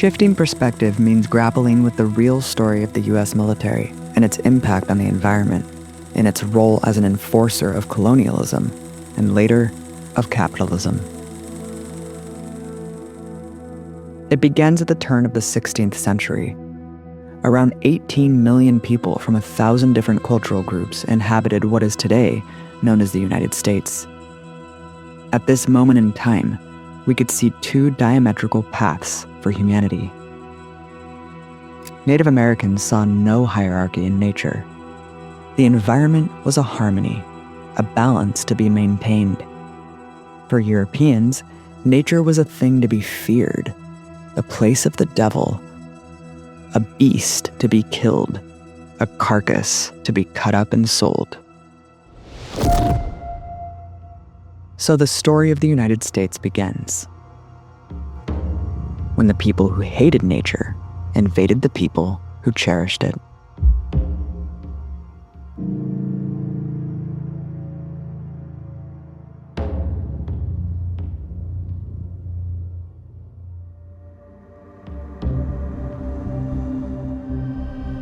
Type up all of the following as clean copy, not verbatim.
Shifting perspective means grappling with the real story of the US military and its impact on the environment, and its role as an enforcer of colonialism, and later, of capitalism. It begins at the turn of the 16th century. Around 18 million people from 1,000 different cultural groups inhabited what is today known as the United States. At this moment in time, we could see two diametrical paths for humanity. Native Americans saw no hierarchy in nature. The environment was a harmony, a balance to be maintained. For Europeans, nature was a thing to be feared, a place of the devil, a beast to be killed, a carcass to be cut up and sold. So the story of the United States begins when the people who hated nature invaded the people who cherished it.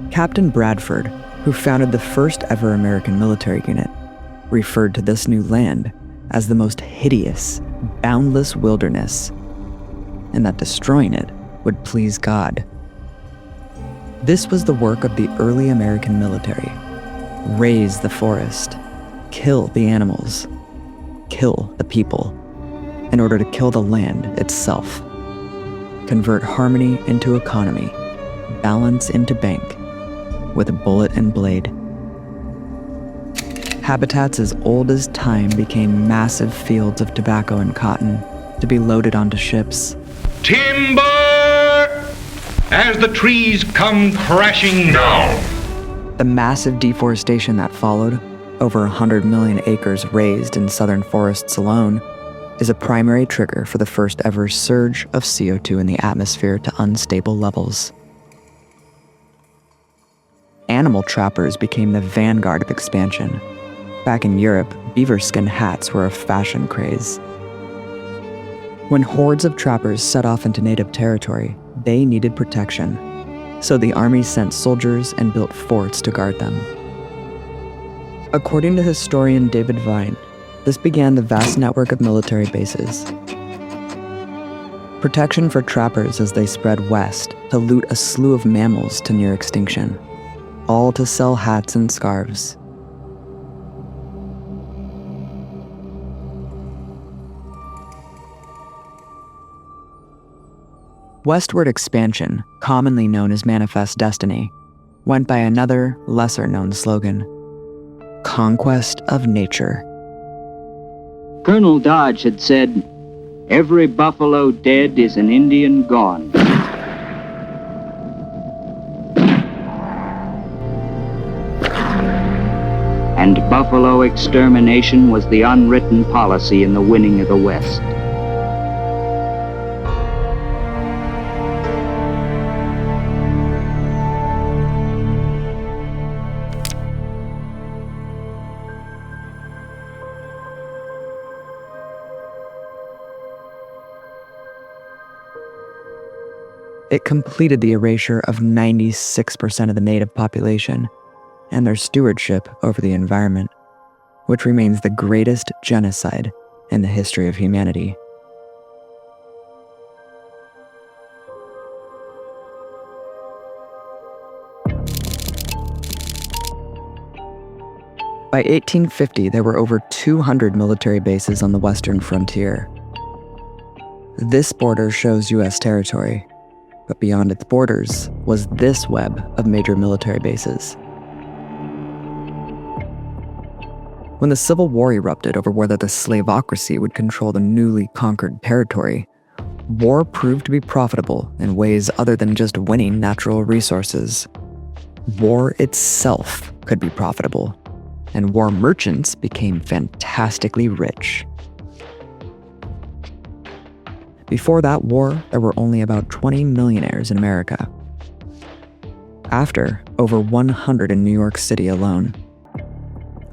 Captain Bradford, who founded the first ever American military unit, referred to this new land as the most hideous, boundless wilderness, and that destroying it would please God. This was the work of the early American military. Raze the forest, kill the animals, kill the people, in order to kill the land itself. Convert harmony into economy, balance into bank, with a bullet and blade. Habitats as old as time became massive fields of tobacco and cotton to be loaded onto ships. Timber! As the trees come crashing down. The massive deforestation that followed, over 100 million acres razed in southern forests alone, is a primary trigger for the first ever surge of CO2 in the atmosphere to unstable levels. Animal trappers became the vanguard of expansion. Back in Europe, beaver skin hats were a fashion craze. When hordes of trappers set off into native territory, they needed protection, so the army sent soldiers and built forts to guard them. According to historian David Vine, this began the vast network of military bases. Protection for trappers as they spread west to loot a slew of mammals to near extinction, all to sell hats and scarves. Westward expansion, commonly known as Manifest Destiny, went by another, lesser-known slogan: Conquest of Nature. Colonel Dodge had said, "Every buffalo dead is an Indian gone." And buffalo extermination was the unwritten policy in the winning of the West. It completed the erasure of 96% of the native population and their stewardship over the environment, which remains the greatest genocide in the history of humanity. By 1850, there were over 200 military bases on the western frontier. This border shows US territory, but beyond its borders was this web of major military bases. When the Civil War erupted over whether the slavocracy would control the newly conquered territory, war proved to be profitable in ways other than just winning natural resources. War itself could be profitable, and war merchants became fantastically rich. Before that war, there were only about 20 millionaires in America. After, over 100 in New York City alone.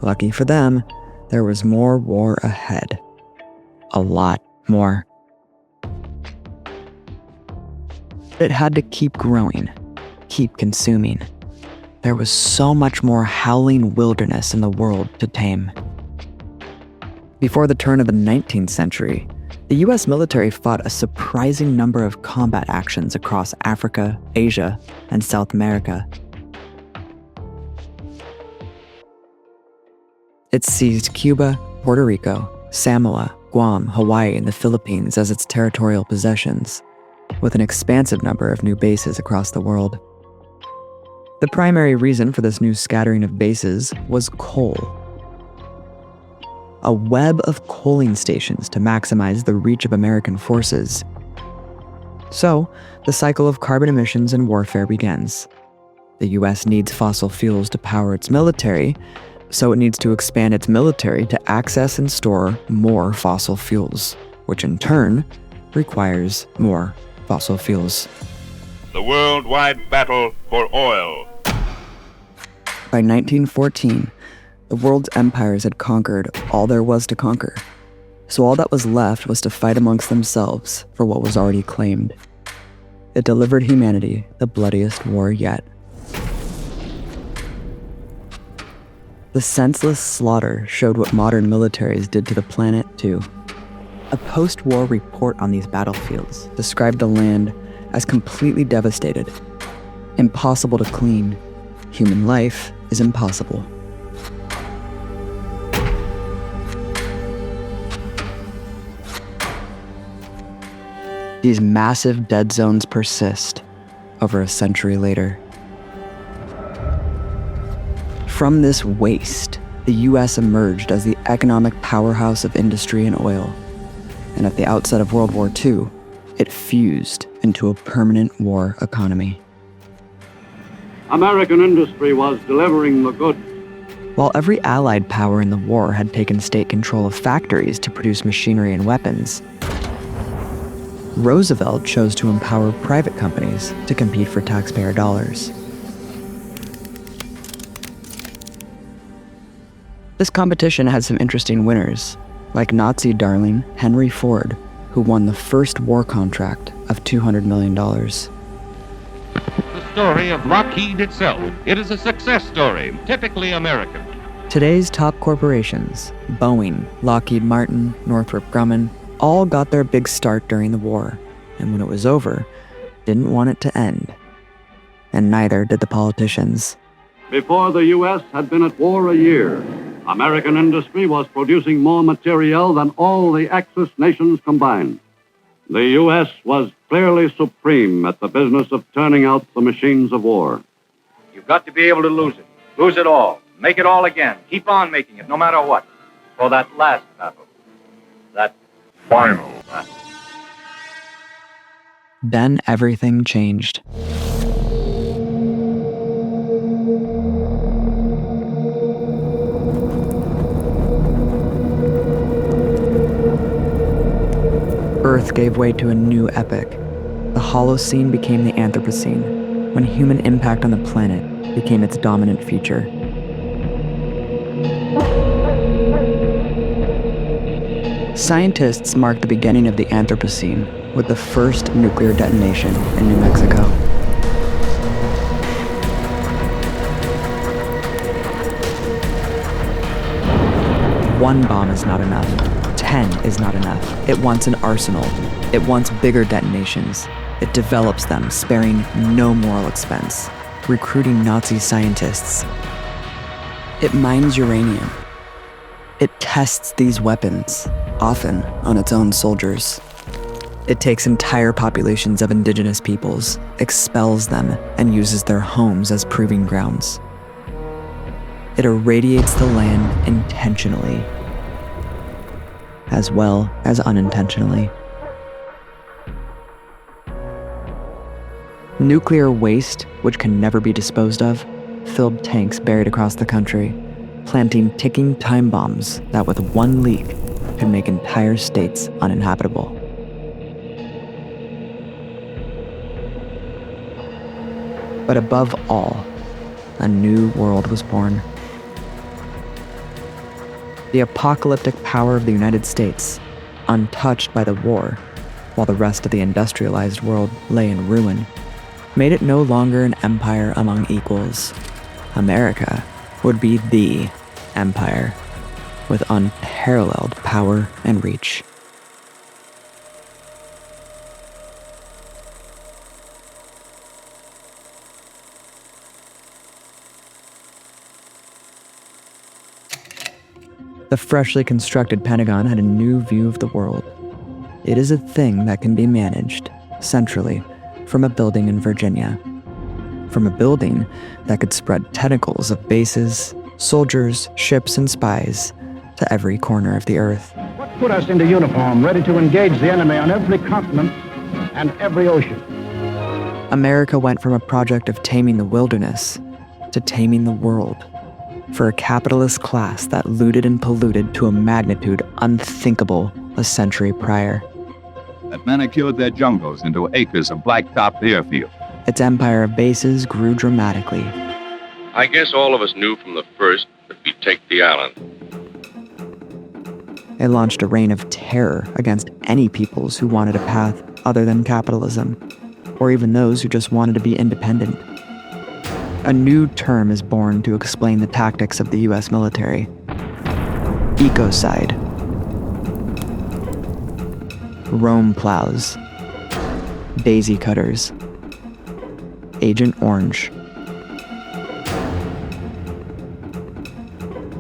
Lucky for them, there was more war ahead. A lot more. It had to keep growing, keep consuming. There was so much more howling wilderness in the world to tame. Before the turn of the 19th century, the US military fought a surprising number of combat actions across Africa, Asia, and South America. It seized Cuba, Puerto Rico, Samoa, Guam, Hawaii, and the Philippines as its territorial possessions, with an expansive number of new bases across the world. The primary reason for this new scattering of bases was coal. A web of coaling stations to maximize the reach of American forces. So, the cycle of carbon emissions and warfare begins. The US needs fossil fuels to power its military, so it needs to expand its military to access and store more fossil fuels, which in turn requires more fossil fuels. The worldwide battle for oil. By 1914, the world's empires had conquered all there was to conquer, so all that was left was to fight amongst themselves for what was already claimed. It delivered humanity the bloodiest war yet. The senseless slaughter showed what modern militaries did to the planet, too. A post-war report on these battlefields described the land as completely devastated, impossible to clean. Human life is impossible. These massive dead zones persist over a century later. From this waste, the US emerged as the economic powerhouse of industry and oil. And at the outset of World War II, it fused into a permanent war economy. American industry was delivering the goods. While every Allied power in the war had taken state control of factories to produce machinery and weapons, Roosevelt chose to empower private companies to compete for taxpayer dollars. This competition had some interesting winners, like Nazi darling Henry Ford, who won the first war contract of $200 million. The story of Lockheed itself. It is a success story, typically American. Today's top corporations, Boeing, Lockheed Martin, Northrop Grumman, all got their big start during the war, and when it was over, didn't want it to end. And neither did the politicians. Before the U.S. had been at war a year, American industry was producing more materiel than all the Axis nations combined. The U.S. was clearly supreme at the business of turning out the machines of war. You've got to be able to lose it. Lose it all. Make it all again. Keep on making it, no matter what. For that last battle. That final battle. Then everything changed. Earth gave way to a new epoch. The Holocene became the Anthropocene, when human impact on the planet became its dominant feature. Scientists marked the beginning of the Anthropocene with the first nuclear detonation in New Mexico. One bomb is not enough. 10 is not enough. It wants an arsenal. It wants bigger detonations. It develops them, sparing no moral expense, recruiting Nazi scientists. It mines uranium. It tests these weapons, often on its own soldiers. It takes entire populations of indigenous peoples, expels them, and uses their homes as proving grounds. It irradiates the land intentionally, as well as unintentionally. Nuclear waste, which can never be disposed of, filled tanks buried across the country, planting ticking time bombs that with one leak could make entire states uninhabitable. But above all, a new world was born. The apocalyptic power of the United States, untouched by the war, while the rest of the industrialized world lay in ruin, made it no longer an empire among equals. America would be the empire, with unparalleled power and reach. The freshly constructed Pentagon had a new view of the world. It is a thing that can be managed, centrally, from a building in Virginia. From a building that could spread tentacles of bases, soldiers, ships, and spies to every corner of the earth. What put us into uniform, ready to engage the enemy on every continent and every ocean? America went from a project of taming the wilderness to taming the world, for a capitalist class that looted and polluted to a magnitude unthinkable a century prior. That manicured their jungles into acres of blacktop airfield. Its empire of bases grew dramatically. I guess all of us knew from the first that we'd take the island. It launched a reign of terror against any peoples who wanted a path other than capitalism, or even those who just wanted to be independent. A new term is born to explain the tactics of the US military: ecocide, Rome plows, daisy cutters, Agent Orange.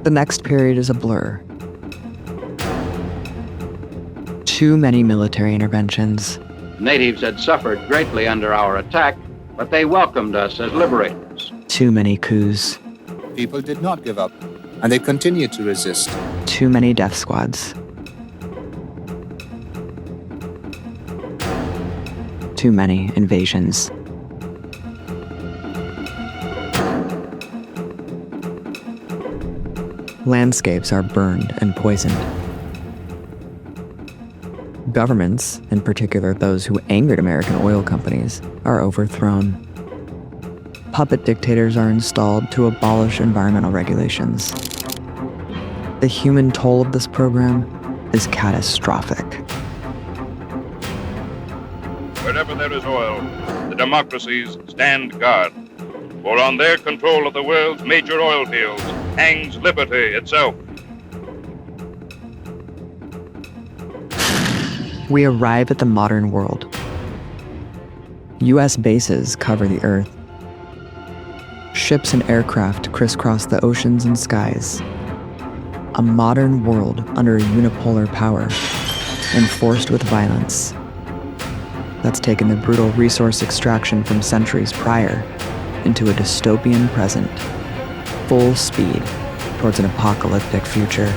The next period is a blur. Too many military interventions. Natives had suffered greatly under our attack, but they welcomed us as liberators. Too many coups. People did not give up, and they continued to resist. Too many death squads. Too many invasions. Landscapes are burned and poisoned. Governments, in particular those who angered American oil companies, are overthrown. Puppet dictators are installed to abolish environmental regulations. The human toll of this program is catastrophic. Wherever there is oil, the democracies stand guard. For on their control of the world's major oil fields hangs liberty itself. We arrive at the modern world. US bases cover the earth. Ships and aircraft crisscross the oceans and skies. A modern world under a unipolar power, enforced with violence. That's taken the brutal resource extraction from centuries prior into a dystopian present, full speed towards an apocalyptic future.